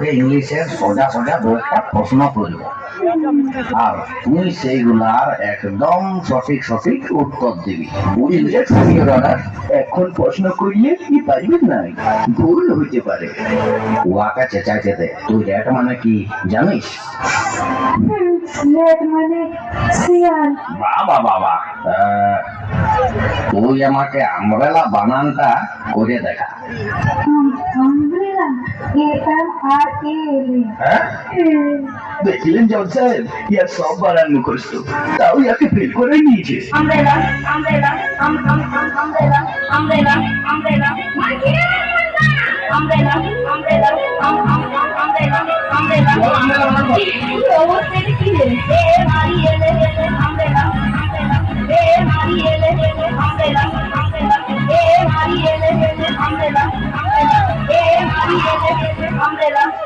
তোকে ইংলিশের সোজা সোজা দুটা প্রশ্ন করব, আর তুই সেইগুলার একদম সঠিক সঠিক উত্তর দিবি, বুঝলে? এখন প্রশ্ন করিয়ে কি পারবেন না, ভুল হইতে পারে। ওয়াকা চেঁচাইতে দে। তুই রেট মানে কি জানিস? রেড মানে শিয়াল। বাবা বাবা, তুই আমাকে আমব্রেলা বানানটা করে দেখা। Umbrella, AMRALA। হ্যাঁ, দেখলেন জজ সাহেব, ইয়ার সব বানান মুখস্থ, তাও ইয়াকে ফেল করে নিয়েছে। Umbrella, umbrella, umbrella, umbrella, umbrella, umbrella, umbrella, umbrella, umbrella. অবশ্যই কি রে? AMRALA, umbrella, umbrella, AMRALA, umbrella, umbrella, AMRALA, umbrella, umbrella, AMRALA, umbrella.